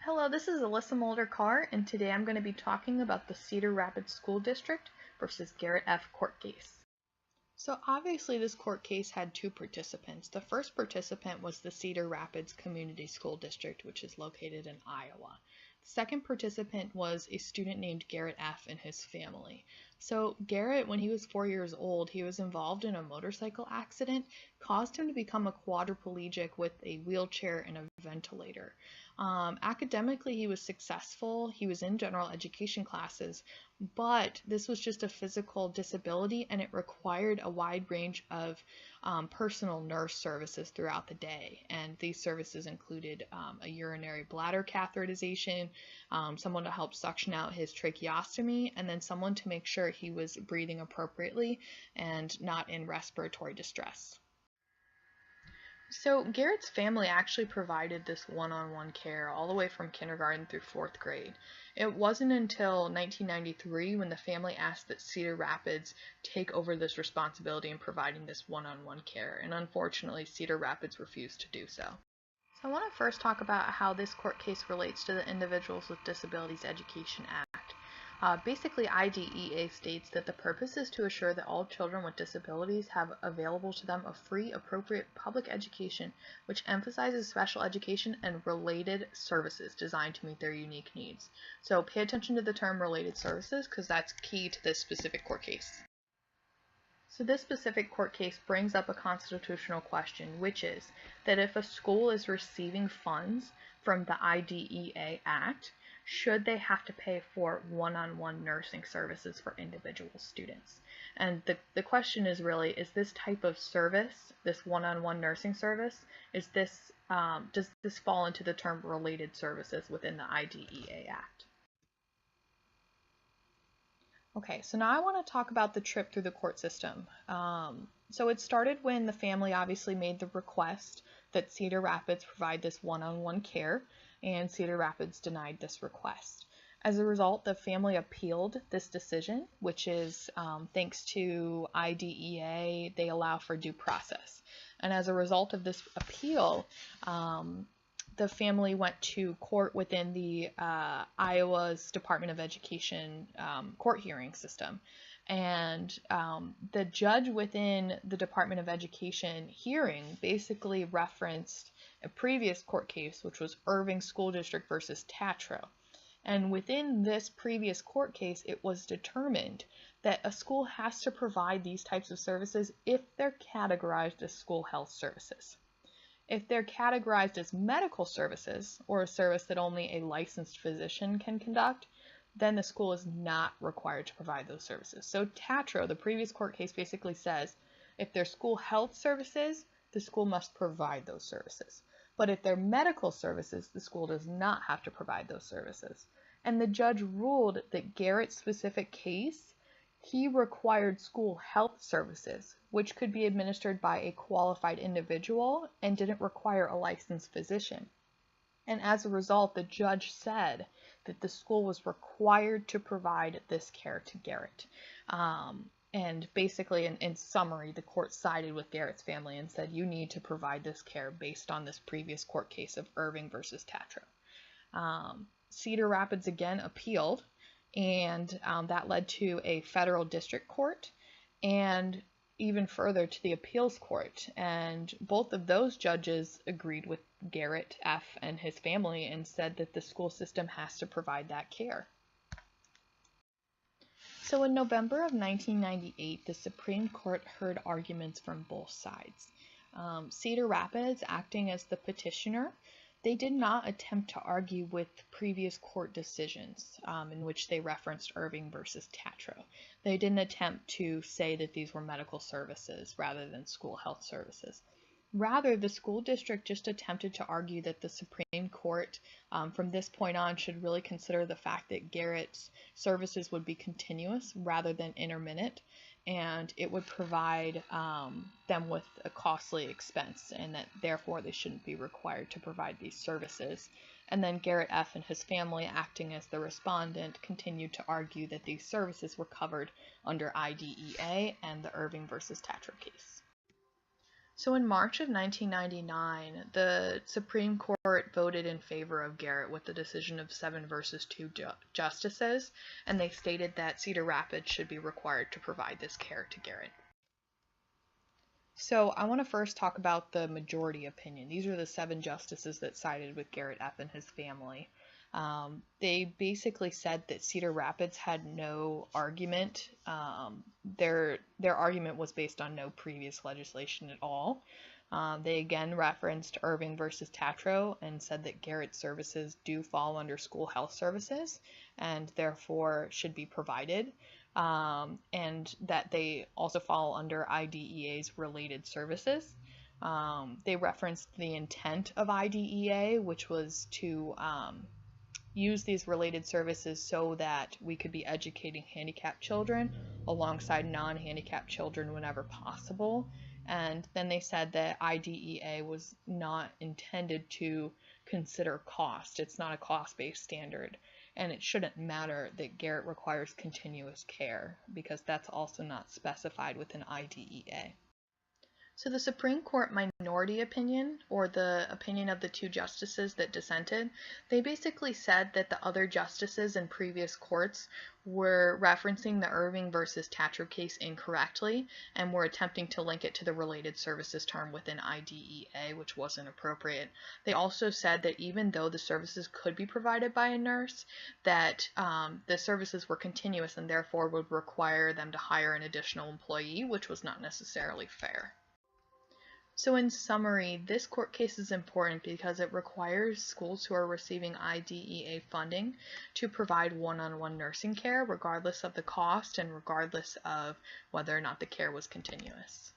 Hello, this is Alyssa Mulder-Carr, and today I'm going to be talking about the Cedar Rapids School District versus Garret F. court case. So obviously this court case had two participants. The first participant was the Cedar Rapids Community School District, which is located in Iowa. The second participant was a student named Garret F. and his family. So Garret, when he was 4 years old, he was involved in a motorcycle accident, caused him to become a quadriplegic with a wheelchair and a ventilator. Academically, he was successful. He was in general education classes, but this was just a physical disability, and it required a wide range of personal nurse services throughout the day. And these services included a urinary bladder catheterization, someone to help suction out his tracheostomy, and then someone to make sure he was breathing appropriately and not in respiratory distress. So Garret's family actually provided this one-on-one care all the way from kindergarten through 4th grade. It wasn't until 1993 when the family asked that Cedar Rapids take over this responsibility in providing this one-on-one care, and unfortunately Cedar Rapids refused to do so. So I want to first talk about how this court case relates to the Individuals with Disabilities Education Act. Basically, IDEA states that the purpose is to assure that all children with disabilities have available to them a free, appropriate public education which emphasizes special education and related services designed to meet their unique needs. So pay attention to the term related services because that's key to this specific court case. So this specific court case brings up a constitutional question, which is that if a school is receiving funds from the IDEA Act, should they have to pay for one-on-one nursing services for individual students? And the question is really, is this type of service, this one-on-one nursing service, does this fall into the term related services within the IDEA Act? Okay, so now I want to talk about the trip through the court system. So it started when the family obviously made the request that Cedar Rapids provide this one-on-one care, and Cedar Rapids denied this request. As a result, the family appealed this decision, which is, thanks to IDEA, they allow for due process. And as a result of this appeal, the family went to court within the Iowa's Department of Education court hearing system. And the judge within the Department of Education hearing basically referenced a previous court case, which was Irving School District versus Tatro. And within this previous court case, it was determined that a school has to provide these types of services if they're categorized as school health services. If they're categorized as medical services, or a service that only a licensed physician can conduct, then the school is not required to provide those services. So Tatro, the previous court case, basically says if they're school health services, the school must provide those services. But if they're medical services, the school does not have to provide those services. And the judge ruled that Garret's specific case, he required school health services, which could be administered by a qualified individual and didn't require a licensed physician. And as a result, the judge said that the school was required to provide this care to Garret. And basically, in summary, the court sided with Garret's family and said, you need to provide this care based on this previous court case of Irving versus Tatro. Cedar Rapids again appealed, and that led to a federal district court and even further to the appeals court. And both of those judges agreed with Garret F. and his family and said that the school system has to provide that care. So in November of 1998, the Supreme Court heard arguments from both sides. Cedar Rapids, acting as the petitioner, they did not attempt to argue with previous court decisions in which they referenced Irving versus Tatro. They didn't attempt to say that these were medical services rather than school health services. Rather, the school district just attempted to argue that the Supreme Court, from this point on, should really consider the fact that Garret's services would be continuous rather than intermittent, and it would provide them with a costly expense, and that therefore they shouldn't be required to provide these services. And then Garret F. and his family, acting as the respondent, continued to argue that these services were covered under IDEA and the Irving versus Tatro case. So in March of 1999, the Supreme Court voted in favor of Garret with the decision of 7-2 justices, and they stated that Cedar Rapids should be required to provide this care to Garret. So I want to first talk about the majority opinion. These are the 7 justices that sided with Garret F. and his family. They basically said that Cedar Rapids had no argument. Their argument was based on no previous legislation at all. They again referenced Irving versus Tatro and said that Garret's services do fall under school health services and therefore should be provided, and that they also fall under IDEA's related services. They referenced the intent of IDEA, which was to use these related services so that we could be educating handicapped children alongside non-handicapped children whenever possible. And then they said that IDEA was not intended to consider cost. It's not a cost-based standard, and it shouldn't matter that Garret requires continuous care because that's also not specified within IDEA. So the Supreme Court minority opinion, or the opinion of the 2 justices that dissented, they basically said that the other justices in previous courts were referencing the Irving versus Tatro case incorrectly and were attempting to link it to the related services term within IDEA, which wasn't appropriate. They also said that even though the services could be provided by a nurse, that the services were continuous and therefore would require them to hire an additional employee, which was not necessarily fair. So in summary, this court case is important because it requires schools who are receiving IDEA funding to provide one-on-one nursing care regardless of the cost and regardless of whether or not the care was continuous.